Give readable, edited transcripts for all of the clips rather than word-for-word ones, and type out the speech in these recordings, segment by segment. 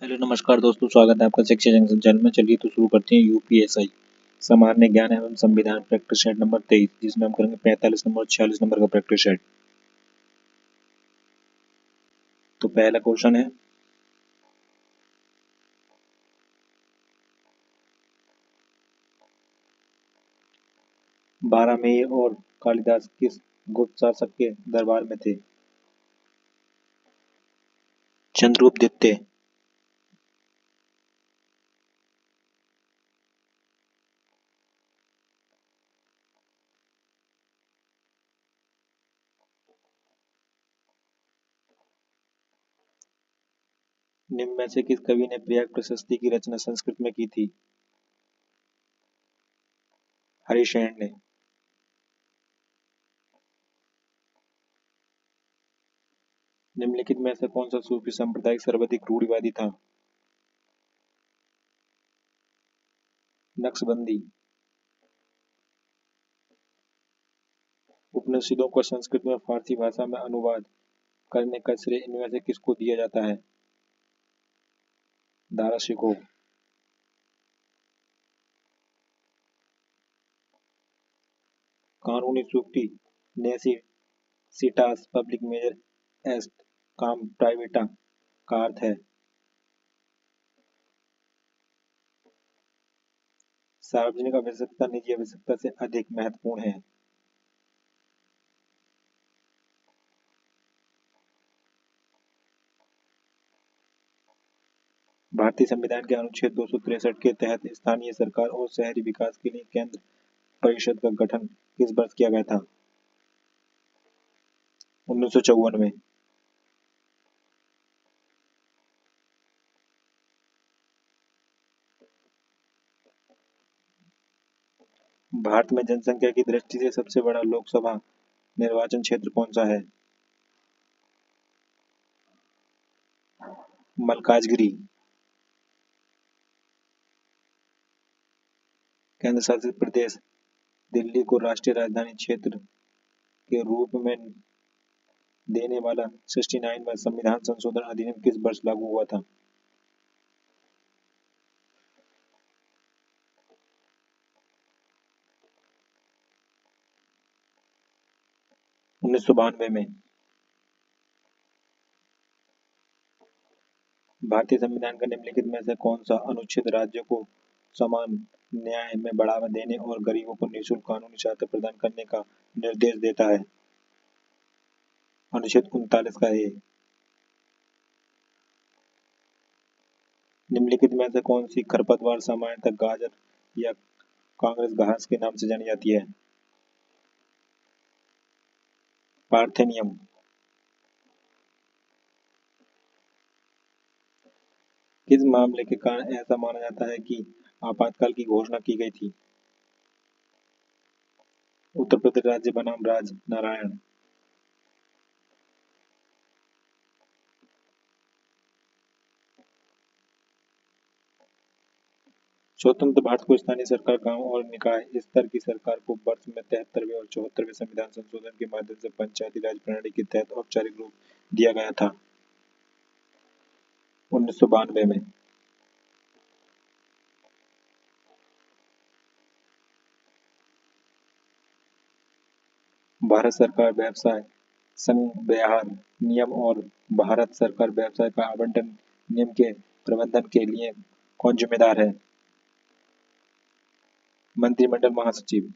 Hello नमस्कार दोस्तों, स्वागत है आपका शिक्षा जंक्शन चैनल में। चलिए तो शुरू करते हैं यूपीएसआई सामान्य ज्ञान एवं संविधान प्रैक्टिस सेट नंबर 23, जिसमें हम करेंगे 45 नंबर और 46 नंबर का प्रैक्टिस सेट। तो पहला क्वेश्चन है, 12 मई और कालिदास किस गुप्त शासक के दरबार में थे? चंद्रगुप्त द्वितीय। निम्न में से किस कवि ने प्रयाग प्रशस्ति की रचना संस्कृत में की थी? हरिशयन ने। निम्नलिखित में से कौन सा सूफी संप्रदाय सर्वाधिक रूढ़िवादी था? नक्शबंदी। उपनिषदों को संस्कृत में फारसी भाषा में अनुवाद करने का श्रेय इनमें से किसको दिया जाता है? दाराशिकोव। कानूनी सूक्ति नेसेसिटास पब्लिक मेजर एस्ट काम प्राइवेटा का अर्थ है सार्वजनिक आवश्यकता निजी आवश्यकता से अधिक महत्वपूर्ण है। भारतीय संविधान के अनुच्छेद 263 के तहत स्थानीय सरकार और शहरी विकास के लिए केंद्र परिषद का गठन किस वर्ष किया गया था? 1954 में। भारत में जनसंख्या की दृष्टि से सबसे बड़ा लोकसभा निर्वाचन क्षेत्र कौन सा है? मलकाजगिरी। केंद्र शासित प्रदेश दिल्ली को राष्ट्रीय राजधानी क्षेत्र के रूप में देने वाला 69वां संविधान संशोधन अधिनियम किस वर्ष लागू हुआ था? 1992 में। भारतीय संविधान का निम्नलिखित में से कौन सा अनुच्छेद राज्यों को समान न्याय में बढ़ावा देने और गरीबों को निःशुल्क कानूनी सहायता प्रदान करने का निर्देश देता है? अनुच्छेद 39 का ए। निम्नलिखित में से कौन सी खरपतवार सामान्यतः गाजर या कांग्रेस घास के नाम से जानी जाती है? पार्थेनियम। किस मामले के कारण ऐसा माना जाता है कि आपातकाल की घोषणा की गई थी? उत्तर प्रदेश राज्य बनाम राज नारायण। स्वतंत्र भारत को स्थानीय सरकार, गांव और निकाय स्तर की सरकार को वर्ष में 73वें और 74वें संविधान संशोधन के माध्यम से पंचायती राज प्रणाली के तहत औपचारिक रूप दिया गया था। 1992 में। भारत सरकार व्यवसाय संविहार नियम और भारत सरकार व्यवसाय का आवंटन नियम के प्रबंधन के लिए कौन जिम्मेदार है? मंत्रिमंडल महासचिव।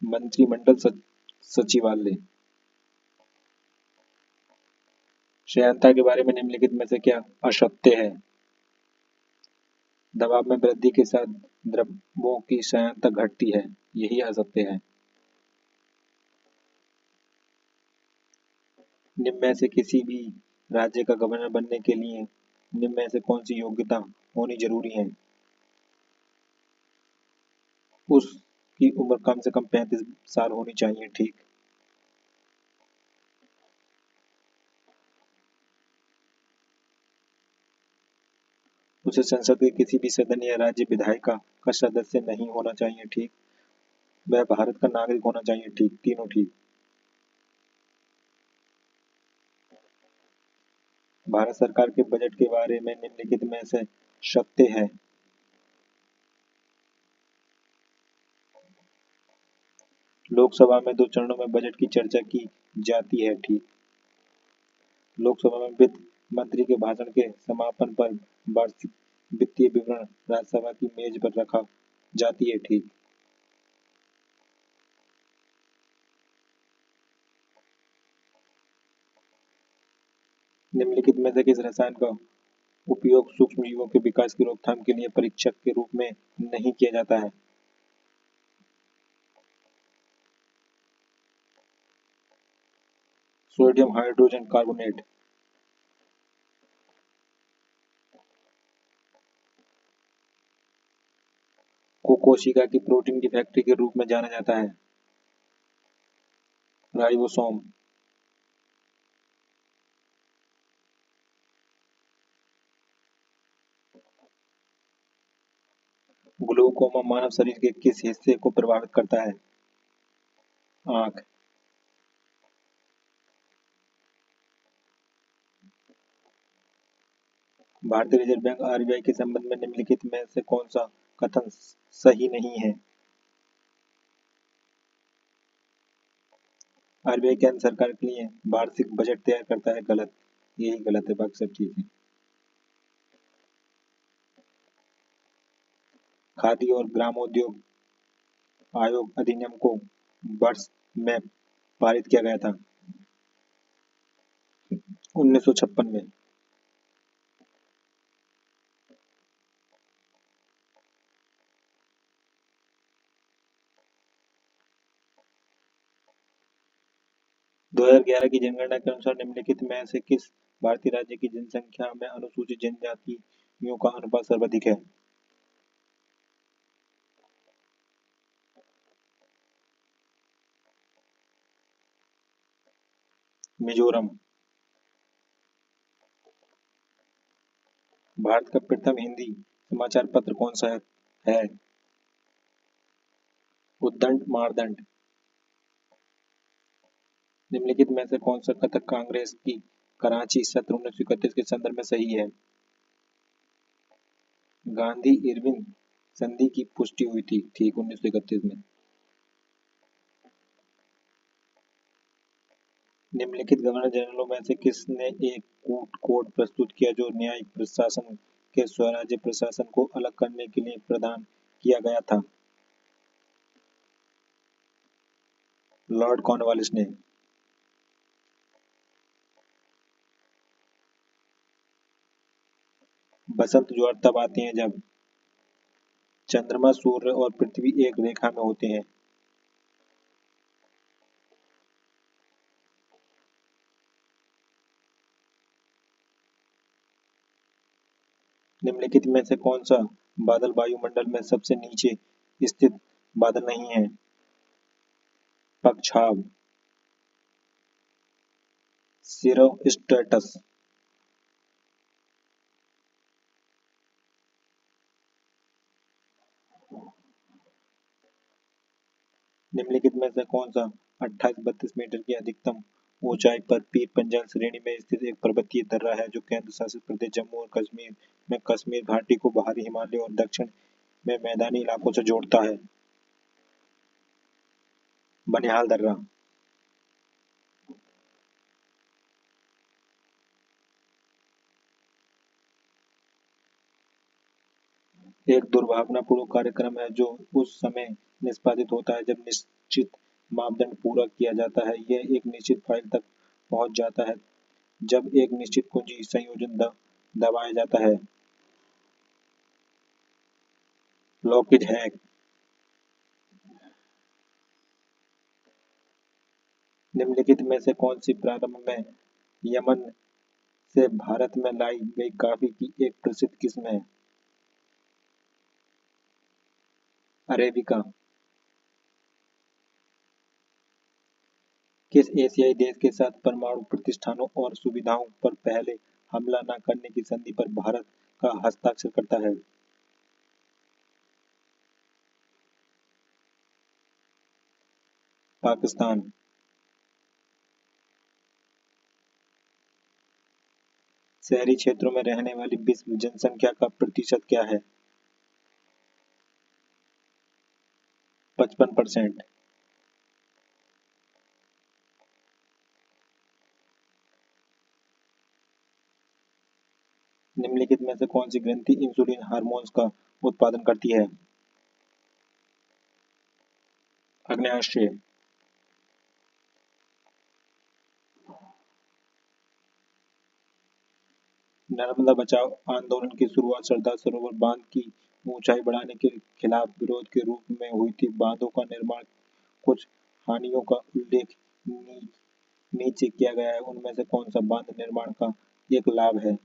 मंत्रिमंडल सचिवालय। श्रेयांकता के बारे में निम्नलिखित में से क्या असत्य है? दबाव में वृद्धि के साथ द्रव्यों की श्रेयांकता घटती है, यही असत्य है। निम्न में से किसी भी राज्य का गवर्नर बनने के लिए निम्न में से कौन सी योग्यता होनी जरूरी है? उसकी उम्र कम से कम 35 साल होनी चाहिए, ठीक। उसे संसद के किसी भी सदन या राज्य विधायिका का सदस्य नहीं होना चाहिए, ठीक। वह भारत का नागरिक होना चाहिए, ठीक। तीनों ठीक। भारत सरकार के बजट के बारे में निम्नलिखित में से सत्य है? लोकसभा में 2 चरणों में बजट की चर्चा की जाती है। ठीक। लोकसभा में वित्त मंत्री के भाषण के समापन पर वार्षिक वित्तीय विवरण राज्यसभा की मेज पर रखा जाती है। ठीक। निम्नलिखित में से किस रसायन का उपयोग सूक्ष्म जीवों के विकास की रोकथाम के लिए परीक्षक के रूप में नहीं किया जाता है? Sodium hydrogen carbonate. को कोशिका की प्रोटीन की फैक्ट्री के रूप में जाना जाता है? राइबोसोम। ग्लूकोमा मानव शरीर के किस हिस्से को प्रभावित करता है? आंख। भारतीय रिजर्व बैंक आरबीआई के संबंध में निम्नलिखित में से कौन सा कथन सही नहीं है? आरबीआई केंद्र सरकार के लिए वार्षिक बजट तैयार करता है। गलत। यही गलत है, बाकी सब ठीक है। खादी और ग्रामोद्योग आयोग अधिनियम को वर्ष में पारित किया गया था? 1956 में। दो हजार 11 की जनगणना के अनुसार निम्नलिखित में से किस भारतीय राज्य की जनसंख्या में अनुसूचित जनजातियों का अनुपात सर्वाधिक है? मिजोरम। भारत का प्रथम हिंदी समाचार पत्र कौन सा है? उद्दंड मारदंड। निम्नलिखित में से कौन सा कथन कांग्रेस की कराची सत्र 1931 के संदर्भ में सही है? गांधी इरविन संधि की पुष्टि हुई थी। ठीक, 1931 में। निम्नलिखित गवर्नर जनरलों में से किसने एक कोड प्रस्तुत किया जो न्यायिक प्रशासन के स्वराज्य प्रशासन को अलग करने के लिए प्रदान किया गया था? लॉर्ड कॉर्नवालिस ने। बसंत ज्वार तब आती है जब चंद्रमा, सूर्य और पृथ्वी एक रेखा में होते हैं। निम्नलिखित में से कौन सा बादल वायुमंडल में सबसे नीचे स्थित बादल नहीं है? पक्षाव। सिरोस्ट्रेटस। निम्नलिखित में से कौन सा 28-32 मीटर की अधिकतम ऊंचाई पर पीर पंजाल श्रेणी में स्थित एक पर्वतीय दर्रा है जो केंद्र शासित प्रदेश जम्मू और कश्मीर में कश्मीर घाटी को बाहरी हिमालय और दक्षिण में मैदानी इलाकों से जोड़ता है? बनिहाल दर्रा। एक दुर्भावनापूर्ण कार्यक्रम है जो उस समय निष्पादित होता है जब निश्चित मापदंड पूरा किया जाता है। यह एक निश्चित फाइल तक पहुंच जाता है जब एक निश्चित कुंजी संयोजन दबाया जाता है। Lockheed hack. निम्नलिखित में से कौन सी प्रारंभ में यमन से भारत में लाई गई कॉफी की एक प्रसिद्ध किस्म है? अरेबिका। किस एशियाई देश के साथ परमाणु प्रतिष्ठानों और सुविधाओं पर पहले हमला न करने की संधि पर भारत का हस्ताक्षर करता है? पाकिस्तान। शहरी क्षेत्रों में रहने वाली विश्व जनसंख्या का प्रतिशत क्या है? 55%। निम्नलिखित में से कौन सी ग्रंथि इंसुलिन हार्मोन्स का उत्पादन करती है? आग्नेयाशय। नर्मदा बचाओ आंदोलन की शुरुआत सरदार सरोवर बांध की ऊंचाई बढ़ाने के खिलाफ विरोध के रूप में हुई थी। बांधों का निर्माण कुछ हानियों का उल्लेख नीचे किया गया है, उनमें से कौन सा बांध निर्माण का एक लाभ है?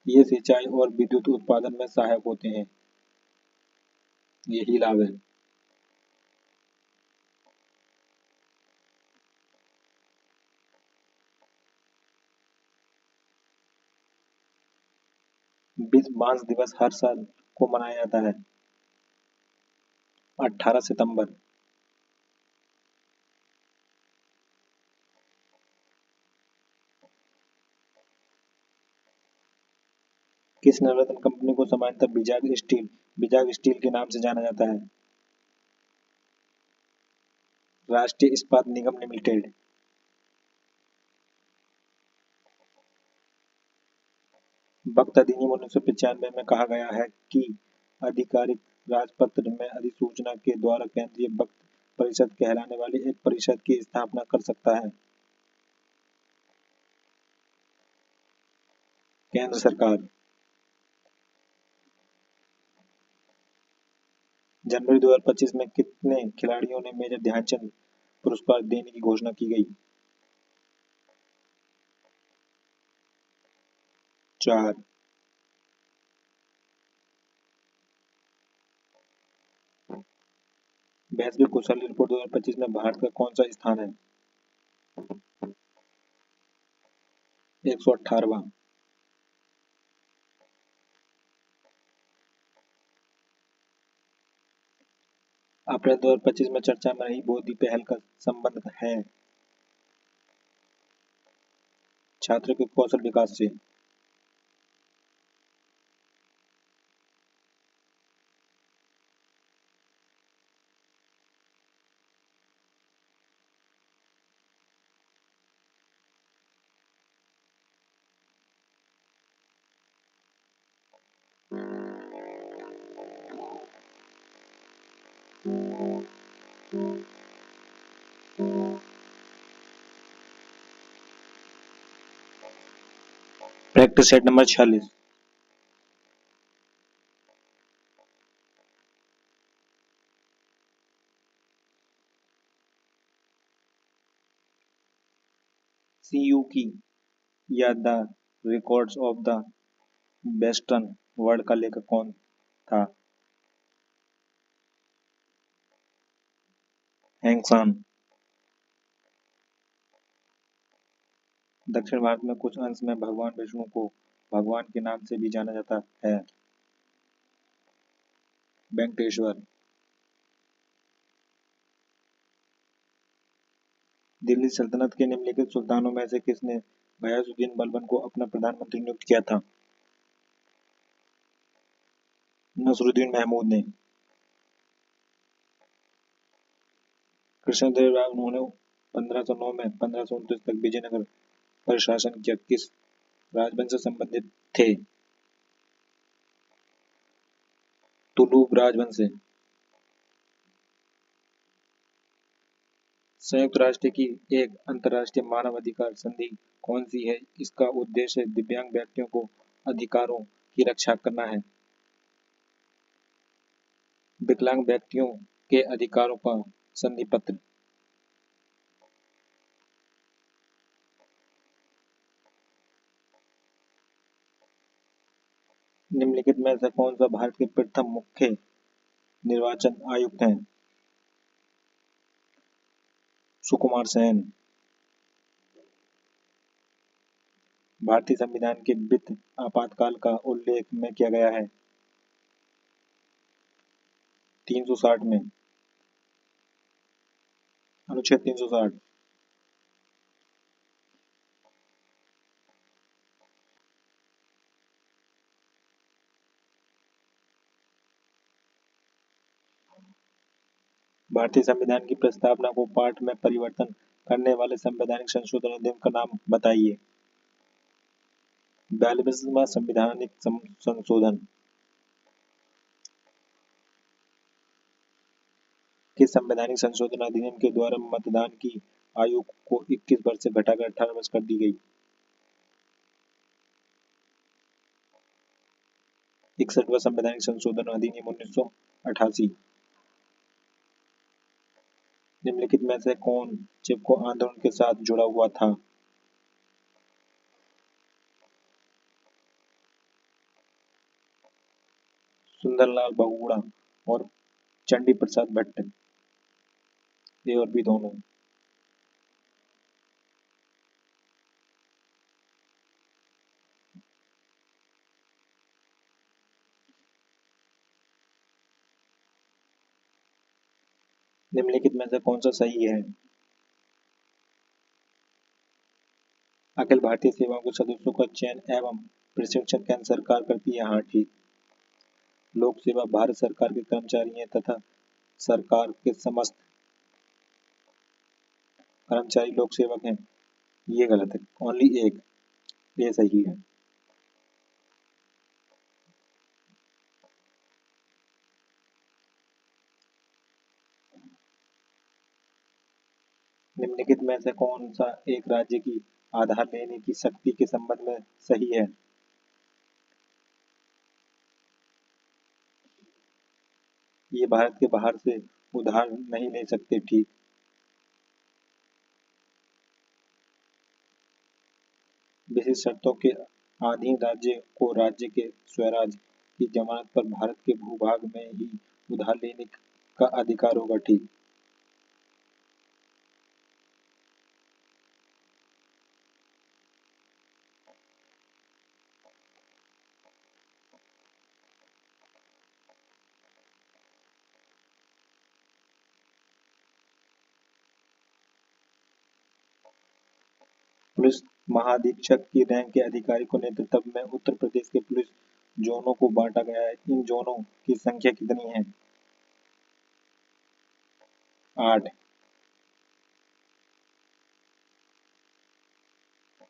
ये सिंचाई और विद्युत उत्पादन में सहायक होते हैं। यही लाभ है। विश्व बांस दिवस हर साल को मनाया जाता है। 18 सितंबर। किस नवरत्न कंपनी को सामान्यतः विजाग स्टील के नाम से जाना जाता है? राष्ट्रीय इस्पात निगम लिमिटेड। वक्त अधिनियम 1995 में कहा गया है कि आधिकारिक राजपत्र में अधिसूचना के द्वारा केंद्रीय वक्फ परिषद कहलाने वाली एक परिषद की स्थापना कर सकता है। केंद्र सरकार। जनवरी 2025 में कितने खिलाड़ियों ने मेजर ध्यानचंद पुरस्कार देने की घोषणा की गई? 4। वैश्विक कुशल रिपोर्ट 2025 में भारत का कौन सा स्थान है? 118वां। अप्रैल 2025 में चर्चा में रही बोधी पहल का संबंध है छात्रों के कौशल विकास से। Practice set number 46। सीयू की या the records of the western world का लेखक कौन था? हैंगसान। दक्षिण भारत में कुछ अंश में भगवान विष्णु को भगवान के नाम से भी जाना जाता है। वेंकटेश्वर। दिल्ली सल्तनत के निम्नलिखित सुल्तानों में से किसने गयासुद्दीन बलबन को अपना प्रधानमंत्री नियुक्त किया था? नसरुद्दीन महमूद ने। कृष्णदेव राय उन्होंने 1509 में 1529 तक विजयनगर पर शासन किया, किस राजवंश से संबंधित थे? तुलुक राजवंश से। संयुक्त राष्ट्र की एक अंतर्राष्ट्रीय मानव अधिकार संधि कौन सी है? इसका उद्देश्य दिव्यांग व्यक्तियों को अधिकारों की रक्षा करना है। विकलांग व्यक्तियों के अधिकारों का संधि पत्र। निम्नलिखित में से कौन सा भारत के प्रथम मुख्य निर्वाचन आयुक्त हैं? सुकुमार सेन। भारतीय संविधान के वित्त आपातकाल का उल्लेख में किया गया है? 360 में। अनुच्छेद 360। भारतीय संविधान की प्रस्तावना को पाठ में परिवर्तन करने वाले संवैधानिक संशोधन अधिनियम का नाम बताइए। 42वां संवैधानिक संशोधन। किस संवैधानिक संशोधन अधिनियम के द्वारा मतदान की आयु को 21 वर्ष से घटाकर 18 वर्ष कर दी गई? 61वां संवैधानिक संशोधन अधिनियम 1988। निम्नलिखित में से कौन चिपको आंदोलन के साथ जुड़ा हुआ था? सुंदरलाल बहुगुणा और चंडी प्रसाद भट्ट, ए और बी दोनों। निम्नलिखित में से कौन सा सही है? अखिल भारतीय सेवाओं के सदस्यों का चयन एवं प्रशिक्षण केंद्र सरकार करती है। हाँ, ठीक। लोक सेवा भारत सरकार के कर्मचारी हैं तथा सरकार के समस्त कर्मचारी लोक सेवक हैं। ये गलत है, ओनली एक, ये सही है। निम्नलिखित में से कौन सा एक राज्य की आधार लेने की शक्ति के संबंध में सही है? ये भारत के बाहर से उधार नहीं ले सकते। ठीक। विशिष्ट शर्तों के अधीन राज्य को राज्य के स्वराज की जमानत पर भारत के भूभाग में ही उधार लेने का अधिकार होगा। ठीक। पुलिस महाधीक्षक की रैंक के अधिकारी को नेतृत्व में उत्तर प्रदेश के पुलिस जोनों को बांटा गया है। इन जोनों की संख्या कितनी है? 8।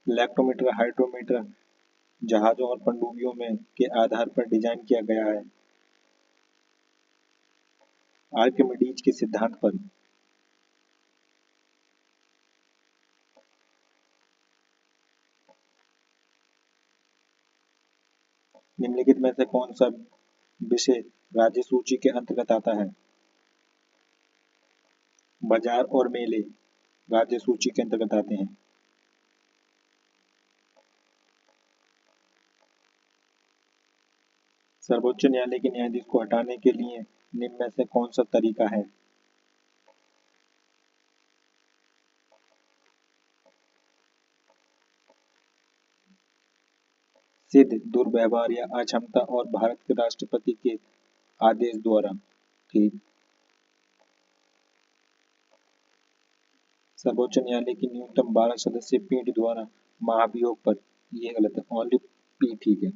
लैक्टोमीटर हाइड्रोमीटर जहाजों और पनडुब्बियों में के आधार पर डिजाइन किया गया है। आर्किमिडीज के सिद्धांत पर। निम्नलिखित में से कौन सा विषय राज्य सूची के अंतर्गत आता है? बाजार और मेले राज्य सूची के अंतर्गत आते हैं। सर्वोच्च न्यायालय के न्यायाधीश को हटाने के लिए निम्न में से कौन सा तरीका है? सिद्ध, दुर्व्यवहार या अक्षमता और भारत के राष्ट्रपति के आदेश द्वारा। ठीक। सर्वोच्च न्यायालय की न्यूनतम 12 सदस्यीय पीठ द्वारा महाभियोग पर। ये गलत है, ओनली पी ठीक है।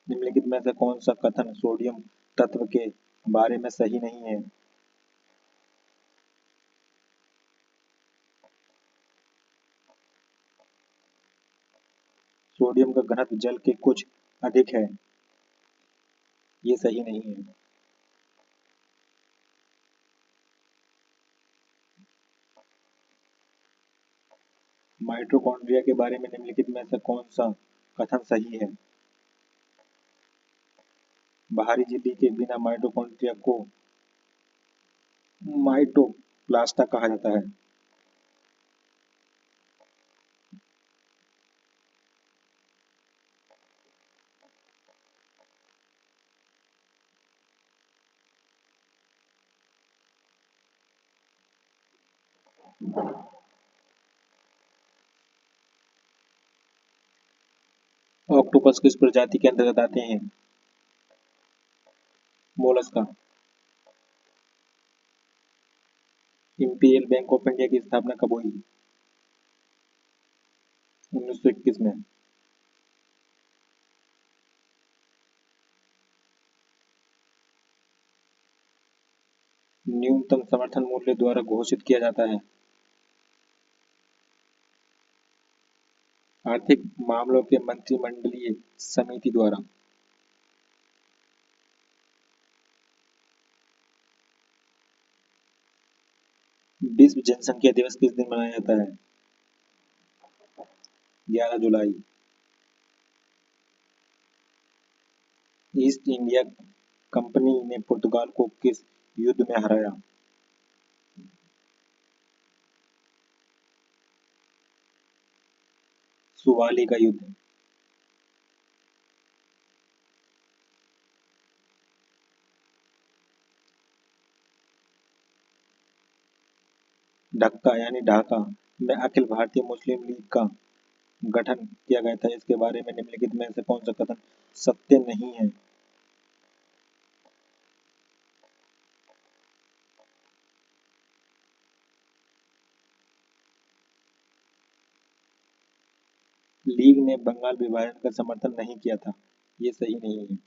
निम्नलिखित में से कौन सा कथन सोडियम तत्व के बारे में सही नहीं है? सोडियम का घनत्व जल के कुछ अधिक है। ये सही नहीं है। माइटोकॉन्ड्रिया के बारे में निम्नलिखित में से कौन सा कथन सही है? बाहरी झिल्ली के बिना माइटोकॉन्ड्रिया को माइटोप्लास्टा कहा जाता है। ऑक्टोपस किस प्रजाति के अंतर्गत आते हैं? Mollusca. Imperial bank of India की स्थापना कब हुई? 1921 में। न्यूनतम समर्थन मूल्य द्वारा घोषित किया जाता है? आर्थिक मामलों के मंत्रिमंडलीय समिति द्वारा। विश्व जनसंख्या दिवस किस दिन मनाया जाता है? 11 जुलाई। ईस्ट इंडिया कंपनी ने पुर्तगाल को किस युद्ध में हराया? सुवाली का युद्ध। ढक्का यानी ढाका में अखिल भारतीय मुस्लिम लीग का गठन किया गया था, इसके बारे में निम्नलिखित में से कौन सा कथन सत्य नहीं है? लीग ने बंगाल विभाजन का समर्थन नहीं किया था, ये सही नहीं है।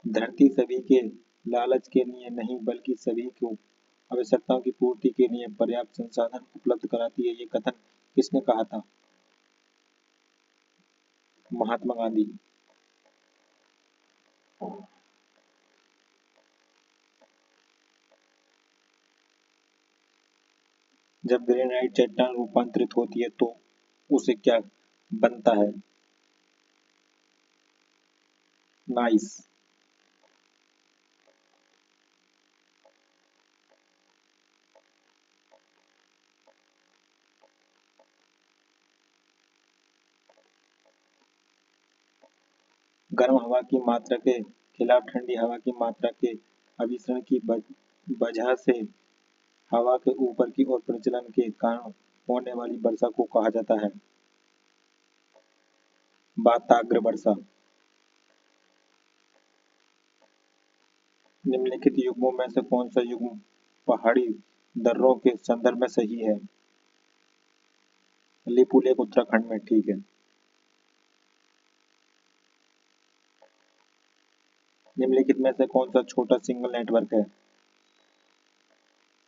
धरती सभी के लालच के लिए नहीं बल्कि सभी को आवश्यकताओं की पूर्ति के लिए पर्याप्त संसाधन उपलब्ध कराती है, ये कथन किसने कहा था? महात्मा गांधी। जब ग्रेनाइट चट्टान रूपांतरित होती है तो उसे क्या बनता है? नाइस। गर्म हवा की मात्रा के खिलाफ ठंडी हवा की मात्रा के अभिसरण की वजह से हवा के ऊपर की ओर प्रचलन के कारण होने वाली वर्षा को कहा जाता है? वाताग्र वर्षा। निम्नलिखित युग्मों में से कौन सा युग्म पहाड़ी दर्रों के संदर्भ में सही है? लिपुलेख उत्तराखंड में, ठीक है। निम्नलिखित में से कौन सा छोटा सिंगल नेटवर्क है?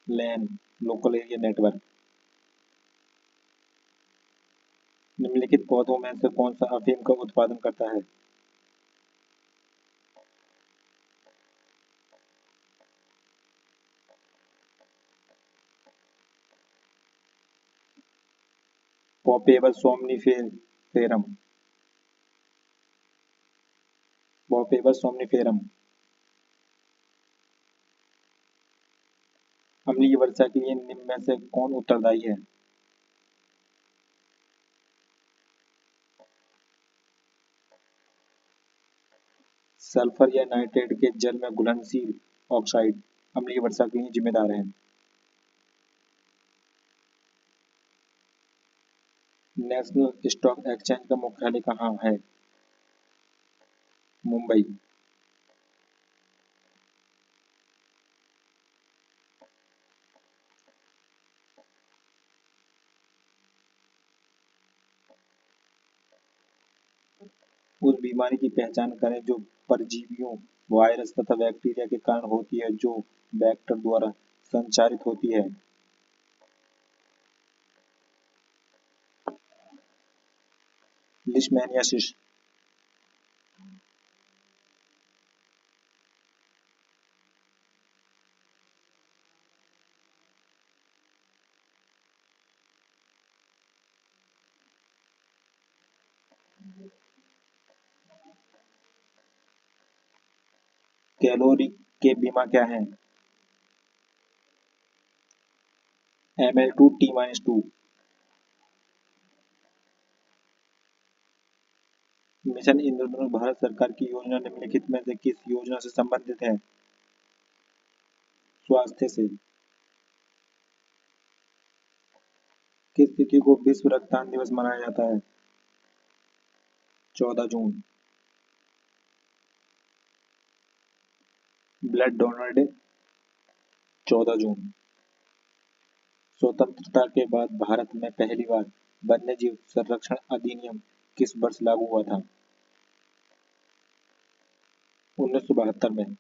लैन, लोकल एरिया नेटवर्क। निम्नलिखित पौधों में से कौन सा अफीम का उत्पादन करता है? पॉपेवर सोमनिफेरम। पॉपेवर सोमनिफेरम। अम्लीय वर्षा के लिए निम्न में से कौन उत्तरदायी है? सल्फर या नाइट्रेट के जल में घुलनशील ऑक्साइड अम्लीय वर्षा के लिए जिम्मेदार है। नेशनल स्टॉक एक्सचेंज का मुख्यालय कहाँ है? मुंबई। उस बीमारी की पहचान करें जो परजीवियों, वायरस तथा बैक्टीरिया के कारण होती है, जो वेक्टर द्वारा संचारित होती है। लिशमैनियासिस। कैलोरी के बीमा क्या है? Ml2T-2। मिशन इंद्रधनुष भारत सरकार की योजना निम्नलिखित में से किस योजना से संबंधित है? स्वास्थ्य से। किस तिथि को विश्व रक्तदान दिवस मनाया जाता है? 14 जून। ब्लड डोनर डे 14 जून। स्वतंत्रता के बाद भारत में पहली बार वन्यजीव संरक्षण अधिनियम किस वर्ष लागू हुआ था? 1972 में।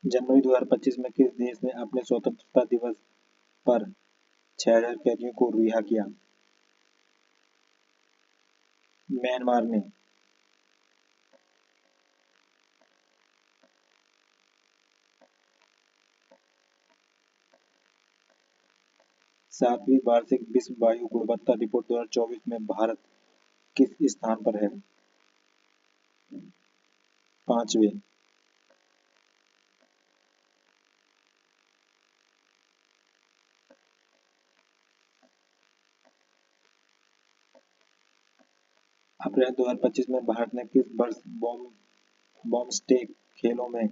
जनवरी 2025 में किस देश ने अपने स्वतंत्रता दिवस पर 6000 कैदियों को रिहा किया? म्यांमार ने। 7वीं वार्षिक विश्व वायु गुणवत्ता रिपोर्ट 2024 में भारत किस स्थान पर है? 5वें। अप्रैल 2025 में भारत ने किस वर्ष बॉम्बस्टेक खेलों में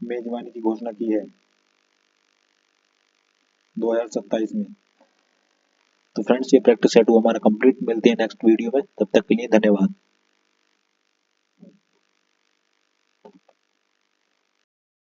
मेजबानी की घोषणा की है? 2027 में। तो फ्रेंड्स, ये प्रैक्टिस सेट हुआ हमारा कंप्लीट। मिलते हैं नेक्स्ट वीडियो में, तब तक के लिए धन्यवाद।